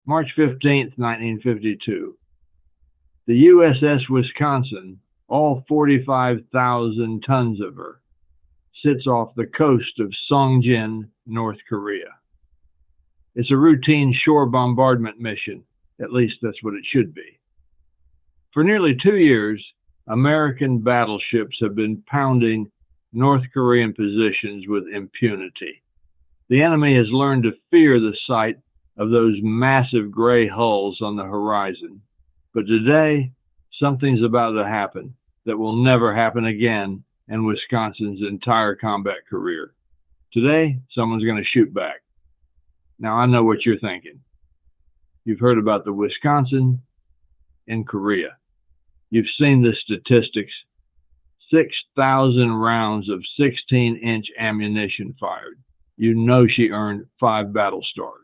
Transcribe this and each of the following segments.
March 15th, 1952. The USS Wisconsin, all 45,000 tons of her, sits off the coast of Songjin, North Korea. It's a routine shore bombardment mission. At least that's what it should be. For nearly 2 years, American battleships have been pounding North Korean positions with impunity. The enemy has learned to fear the sight of those massive gray hulls on the horizon. But today, something's about to happen that will never happen again in Wisconsin's entire combat career. Today, someone's going to shoot back. Now, I know what you're thinking. You've heard about the Wisconsin in Korea. You've seen the statistics. 6,000 rounds of 16-inch ammunition fired. You know she earned 5 battle stars.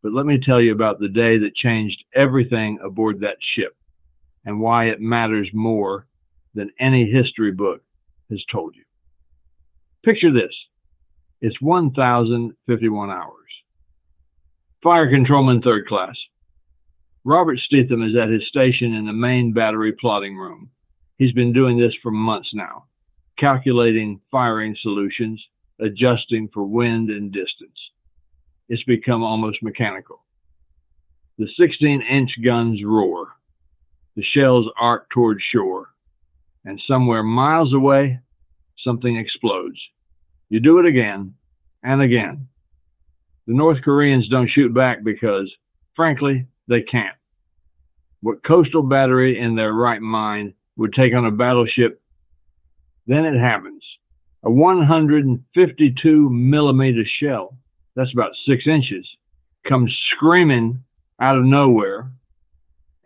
But let me tell you about the day that changed everything aboard that ship and why it matters more than any history book has told you. Picture this. It's 1,051 hours. Fire Controlman Third Class. Robert Stetham is at his station in the main battery plotting room. He's been doing this for months now, calculating firing solutions, adjusting for wind and distance. It's become almost mechanical. The 16-inch guns roar. The shells arc toward shore. And somewhere miles away, something explodes. You do it again and again. The North Koreans don't shoot back because, frankly, they can't. What coastal battery in their right mind would take on a battleship? Then it happens. A 152 millimeter shell, that's about 6 inches, comes screaming out of nowhere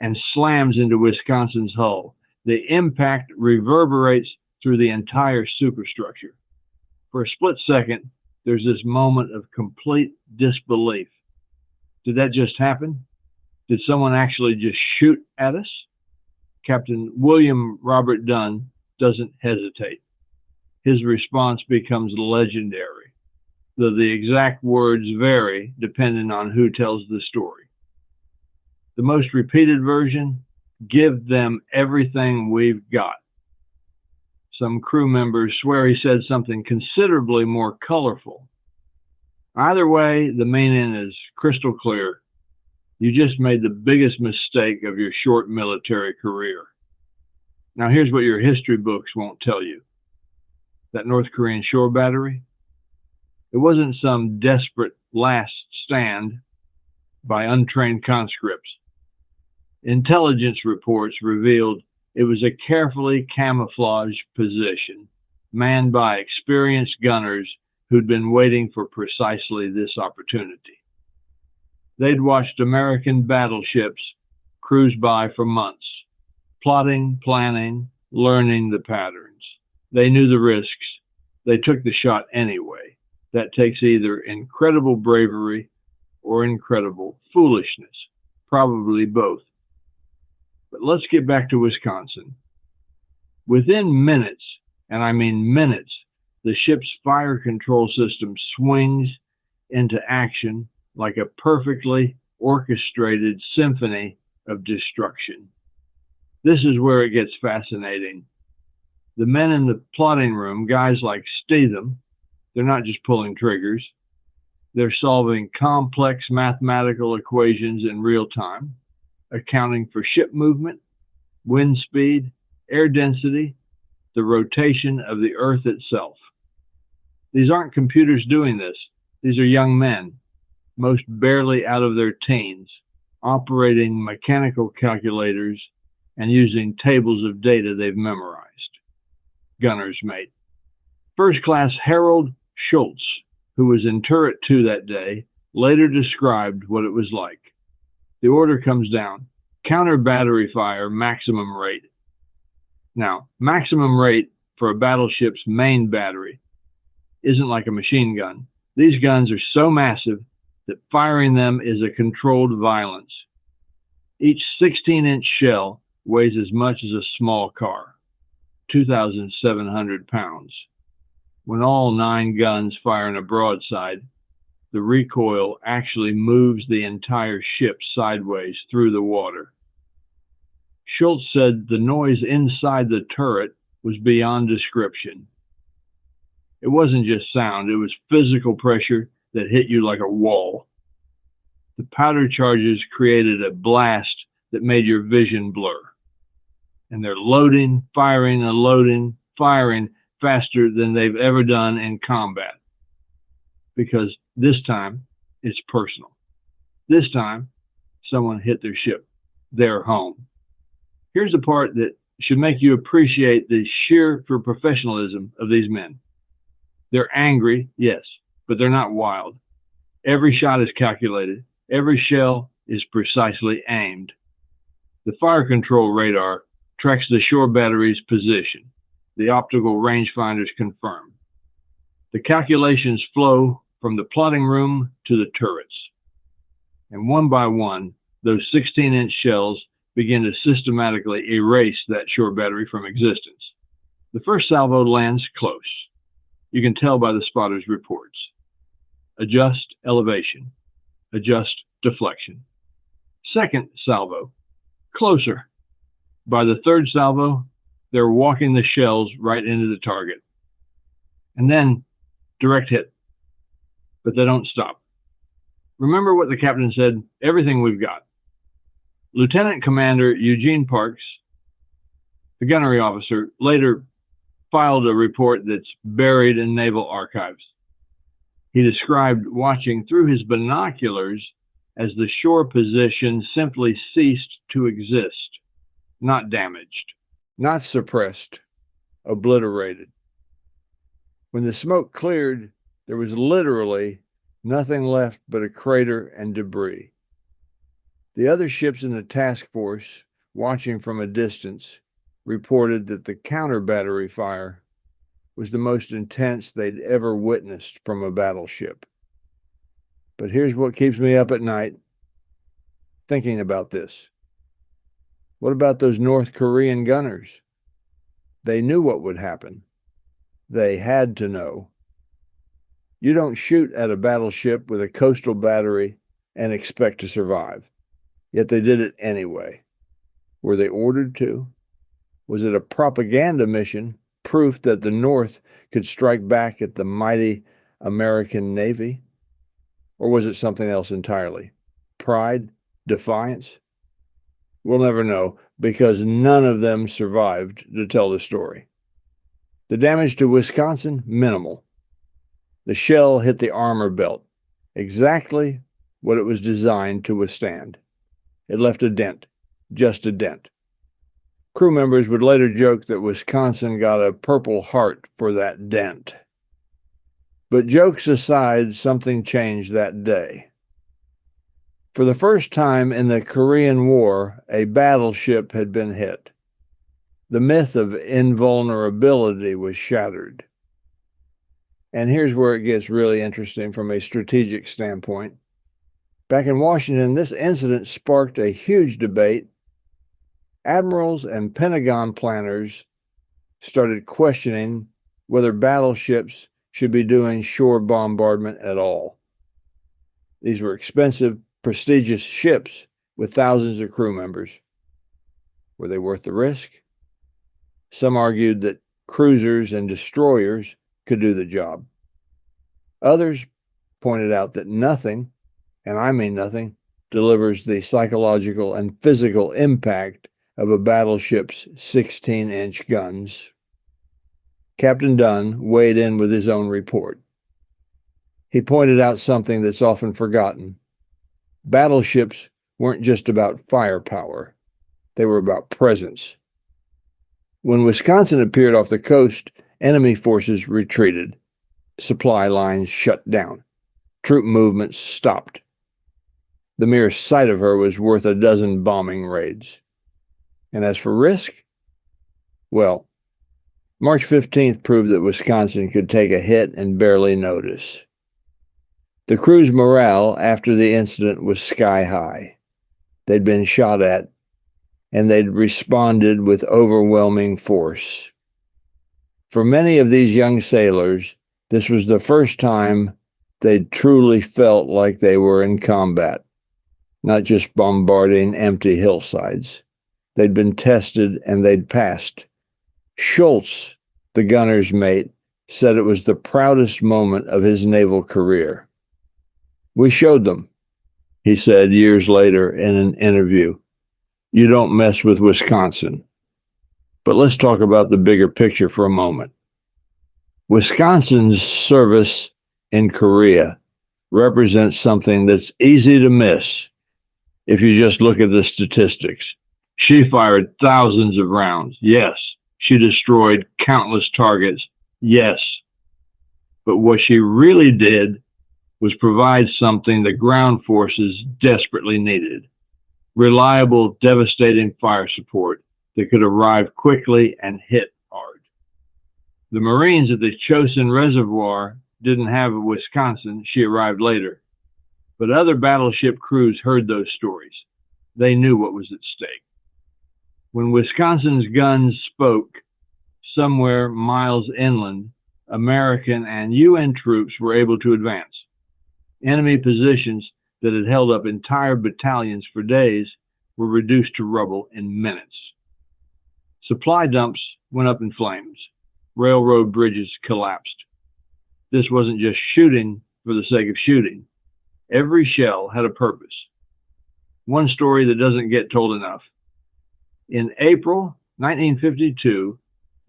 and slams into Wisconsin's hull. The impact reverberates through the entire superstructure. For a split second, there's this moment of complete disbelief. Did that just happen? Did someone actually just shoot at us? Captain William Robert Dunn doesn't hesitate. His response becomes legendary, though the exact words vary depending on who tells the story. The most repeated version, "Give them everything we've got." Some crew members swear he said something considerably more colorful. Either way, the meaning is crystal clear. You just made the biggest mistake of your short military career. Now here's what your history books won't tell you. That North Korean shore battery, it wasn't some desperate last stand by untrained conscripts. Intelligence reports revealed it was a carefully camouflaged position manned by experienced gunners who'd been waiting for precisely this opportunity. They'd watched American battleships cruise by for months, plotting, planning, learning the patterns. They knew the risks. They took the shot anyway. That takes either incredible bravery or incredible foolishness, probably both. But let's get back to Wisconsin. Within minutes, and I mean minutes, the ship's fire control system swings into action like a perfectly orchestrated symphony of destruction. This is where it gets fascinating. The men in the plotting room, guys like Stetham, they're not just pulling triggers. They're solving complex mathematical equations in real time, accounting for ship movement, wind speed, air density, the rotation of the Earth itself. These aren't computers doing this. These are young men, most barely out of their teens, operating mechanical calculators and using tables of data they've memorized. Gunner's mate. First Class Harold Schultz, who was in Turret 2 that day, later described what it was like. The order comes down: counter battery fire, maximum rate. Now, maximum rate for a battleship's main battery isn't like a machine gun. These guns are so massive that firing them is a controlled violence. Each 16-inch shell weighs as much as a small car, 2,700 pounds. When all 9 guns fire in a broadside, the recoil actually moves the entire ship sideways through the water. Schultz said the noise inside the turret was beyond description. It wasn't just sound, it was physical pressure that hit you like a wall. The powder charges created a blast that made your vision blur. And they're loading, firing, unloading, firing faster than they've ever done in combat. Because this time, it's personal. This time, someone hit their ship, their home. Here's the part that should make you appreciate the sheer professionalism of these men. They're angry, yes, but they're not wild. Every shot is calculated. Every shell is precisely aimed. The fire control radar tracks the shore battery's position. The optical rangefinders confirm. The calculations flow from the plotting room to the turrets. And one by one, those 16-inch shells begin to systematically erase that shore battery from existence. The first salvo lands close. You can tell by the spotter's reports. Adjust elevation. Adjust deflection. Second salvo, closer. By the third salvo, they're walking the shells right into the target. And then, direct hit. But they don't stop. Remember what the captain said, everything we've got. Lieutenant Commander Eugene Parks, the gunnery officer, later filed a report that's buried in naval archives. He described watching through his binoculars as the shore position simply ceased to exist, not damaged, not suppressed, obliterated. When the smoke cleared, there was literally nothing left but a crater and debris. The other ships in the task force, watching from a distance, reported that the counter battery fire was the most intense they'd ever witnessed from a battleship. But here's what keeps me up at night, thinking about this. What about those North Korean gunners? They knew what would happen. They had to know. You don't shoot at a battleship with a coastal battery and expect to survive. Yet they did it anyway. Were they ordered to? Was it a propaganda mission, proof that the North could strike back at the mighty American Navy? Or was it something else entirely? Pride? Defiance? We'll never know, because none of them survived to tell the story. The damage to Wisconsin? Minimal. The shell hit the armor belt, exactly what it was designed to withstand. It left a dent, just a dent. Crew members would later joke that Wisconsin got a Purple Heart for that dent. But jokes aside, something changed that day. For the first time in the Korean War, a battleship had been hit. The myth of invulnerability was shattered. And here's where it gets really interesting from a strategic standpoint. Back in Washington, this incident sparked a huge debate. Admirals and Pentagon planners started questioning whether battleships should be doing shore bombardment at all. These were expensive, prestigious ships with thousands of crew members. Were they worth the risk? Some argued that cruisers and destroyers could do the job. Others pointed out that nothing, and I mean nothing, delivers the psychological and physical impact of a battleship's 16-inch guns. Captain Dunn weighed in with his own report. He pointed out something that's often forgotten. Battleships weren't just about firepower. They were about presence. When Wisconsin appeared off the coast, enemy forces retreated. Supply lines shut down. Troop movements stopped. The mere sight of her was worth a dozen bombing raids. And as for risk, well, March 15th proved that Wisconsin could take a hit and barely notice. The crew's morale after the incident was sky high. They'd been shot at, and they'd responded with overwhelming force. For many of these young sailors, this was the first time They truly felt like they were in combat, not just bombarding empty hillsides. They'd been tested and they'd passed. Schultz, the gunner's mate, said it was the proudest moment of his naval career. "We showed them," he said years later in an interview. "You don't mess with Wisconsin." But let's talk about the bigger picture for a moment. Wisconsin's service in Korea represents something that's easy to miss if you just look at the statistics. She fired thousands of rounds, yes. She destroyed countless targets, yes. But what she really did was provide something the ground forces desperately needed: reliable, devastating fire support that could arrive quickly and hit hard. The Marines at the Chosin Reservoir didn't have a Wisconsin. She arrived later. But other battleship crews heard those stories. They knew what was at stake. When Wisconsin's guns spoke, somewhere miles inland, American and UN troops were able to advance. Enemy positions that had held up entire battalions for days were reduced to rubble in minutes. Supply dumps went up in flames. Railroad bridges collapsed. This wasn't just shooting for the sake of shooting. Every shell had a purpose. One story that doesn't get told enough. In April 1952,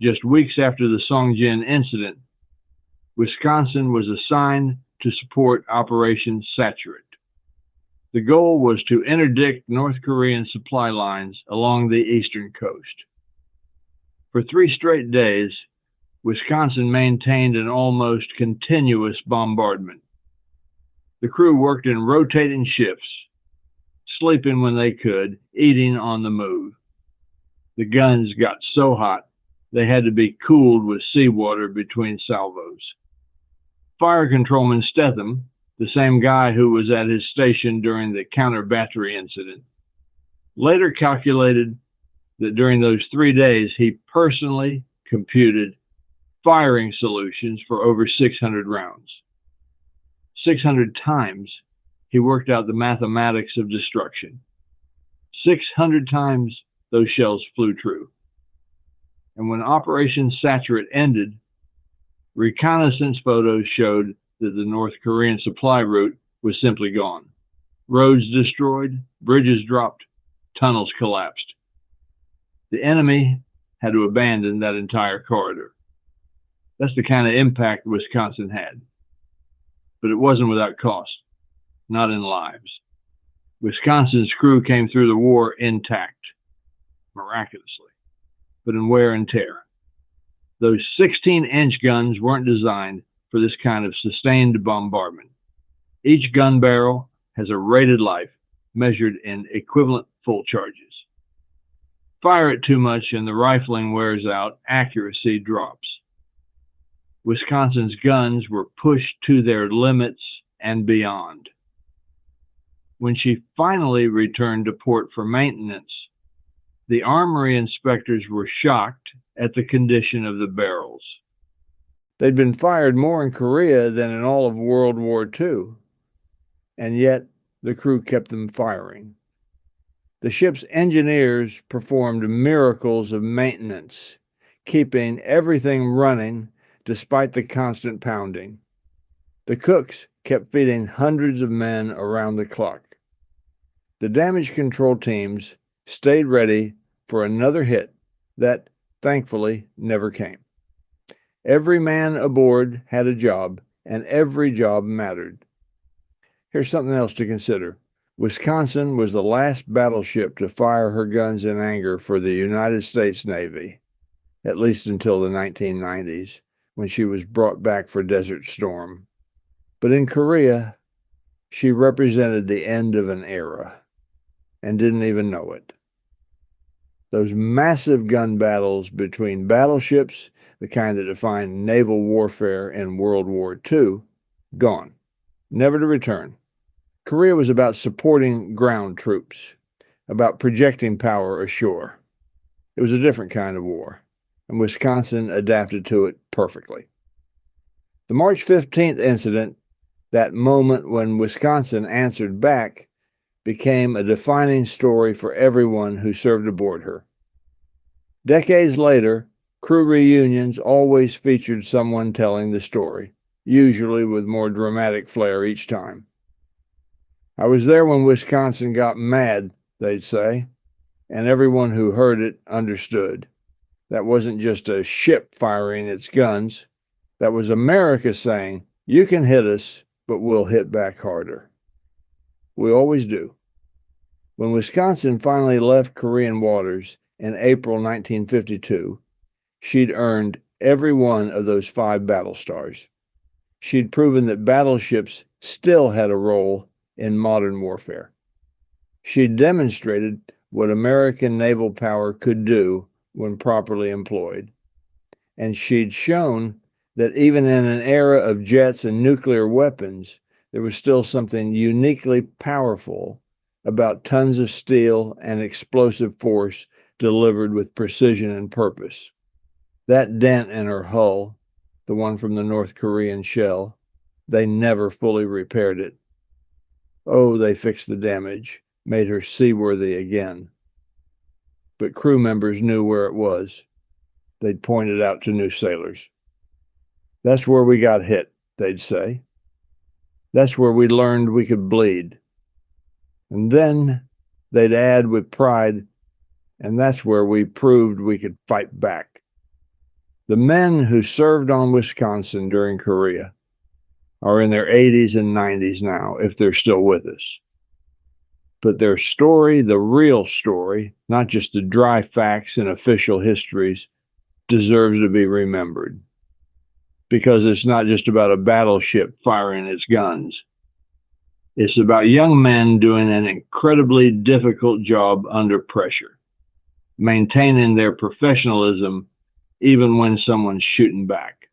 just weeks after the Songjin incident, Wisconsin was assigned to support Operation Saturate. The goal was to interdict North Korean supply lines along the eastern coast. For 3 straight days, Wisconsin maintained an almost continuous bombardment. The crew worked in rotating shifts, sleeping when they could, eating on the move. The guns got so hot, they had to be cooled with seawater between salvos. Fire Controlman Stetham, the same guy who was at his station during the counter-battery incident, later calculated that during those 3 days he personally computed firing solutions for over 600 rounds. 600 times he worked out the mathematics of destruction. 600 times those shells flew true. And when Operation Saturate ended, reconnaissance photos showed that the North Korean supply route was simply gone. Roads destroyed, bridges dropped, tunnels collapsed. The enemy had to abandon that entire corridor. That's the kind of impact Wisconsin had. But it wasn't without cost, not in lives. Wisconsin's crew came through the war intact, miraculously, but in wear and tear. Those 16-inch guns weren't designed for this kind of sustained bombardment. Each gun barrel has a rated life measured in equivalent full charges. Fire it too much and the rifling wears out, accuracy drops. Wisconsin's guns were pushed to their limits and beyond. When she finally returned to port for maintenance, the armory inspectors were shocked at the condition of the barrels. They'd been fired more in Korea than in all of World War II, and yet the crew kept them firing. The ship's engineers performed miracles of maintenance, keeping everything running despite the constant pounding. The cooks kept feeding hundreds of men around the clock. The damage control teams stayed ready for another hit that, thankfully, never came. Every man aboard had a job, and every job mattered. Here's something else to consider. Wisconsin was the last battleship to fire her guns in anger for the United States Navy, at least until the 1990s, when she was brought back for Desert Storm. But in Korea, she represented the end of an era and didn't even know it. Those massive gun battles between battleships, the kind that defined naval warfare in World War II, gone, never to return. Korea was about supporting ground troops, about projecting power ashore. It was a different kind of war, and Wisconsin adapted to it perfectly. The March 15th incident That moment when Wisconsin answered back became a defining story for everyone who served aboard her. Decades later, crew reunions always featured someone telling the story, usually with more dramatic flair each time. "I was there when Wisconsin got mad," they'd say, and everyone who heard it understood. That wasn't just a ship firing its guns. That was America saying, "You can hit us, but we'll hit back harder." We always do. When Wisconsin finally left Korean waters in April 1952, she'd earned every one of those 5 battle stars. She'd proven that battleships still had a role in modern warfare. She'd demonstrated what American naval power could do when properly employed. And she'd shown that even in an era of jets and nuclear weapons, there was still something uniquely powerful about tons of steel and explosive force delivered with precision and purpose. That dent in her hull, the one from the North Korean shell, they never fully repaired it. Oh, they fixed the damage, made her seaworthy again. But crew members knew where it was. They'd point it out to new sailors. "That's where we got hit," they'd say. "That's where we learned we could bleed." And then they'd add with pride, "And that's where we proved we could fight back." The men who served on Wisconsin during Korea are in their 80s and 90s now, if they're still with us. But their story, the real story, not just the dry facts and official histories, deserves to be remembered. Because it's not just about a battleship firing its guns. It's about young men doing an incredibly difficult job under pressure, maintaining their professionalism even when someone's shooting back,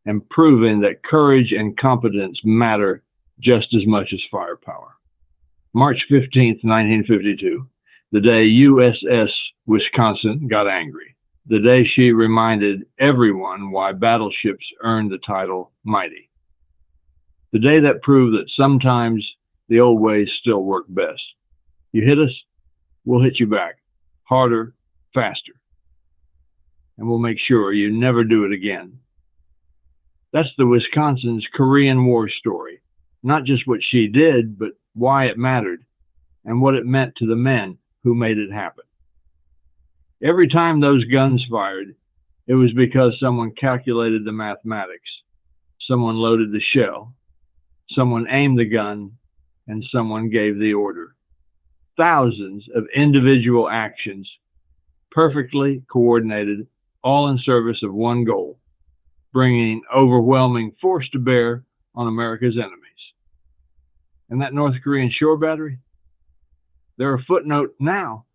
and proving that courage and competence matter just as much as firepower. March 15th, 1952, the day USS Wisconsin got angry, the day she reminded everyone why battleships earned the title mighty. The day that proved that sometimes the old ways still work best. You hit us, we'll hit you back, harder, faster. And we'll make sure you never do it again. That's the Wisconsin's Korean War story. Not just what she did, but why it mattered and what it meant to the men who made it happen. Every time those guns fired, it was because someone calculated the mathematics. Someone loaded the shell. Someone aimed the gun, and someone gave the order. Thousands of individual actions, perfectly coordinated, all in service of one goal, bringing overwhelming force to bear on America's enemies. And that North Korean shore battery? They're a footnote now,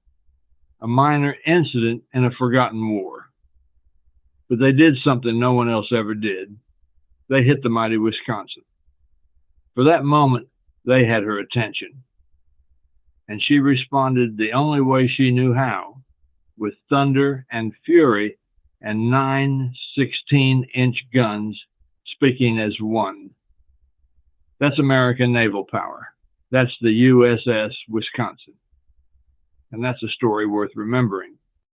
a minor incident in a forgotten war. But they did something no one else ever did. They hit the mighty Wisconsin. For that moment, they had her attention. And she responded the only way she knew how, with thunder and fury and 9 16-inch guns speaking as one. That's American naval power. That's the USS Wisconsin. And that's a story worth remembering.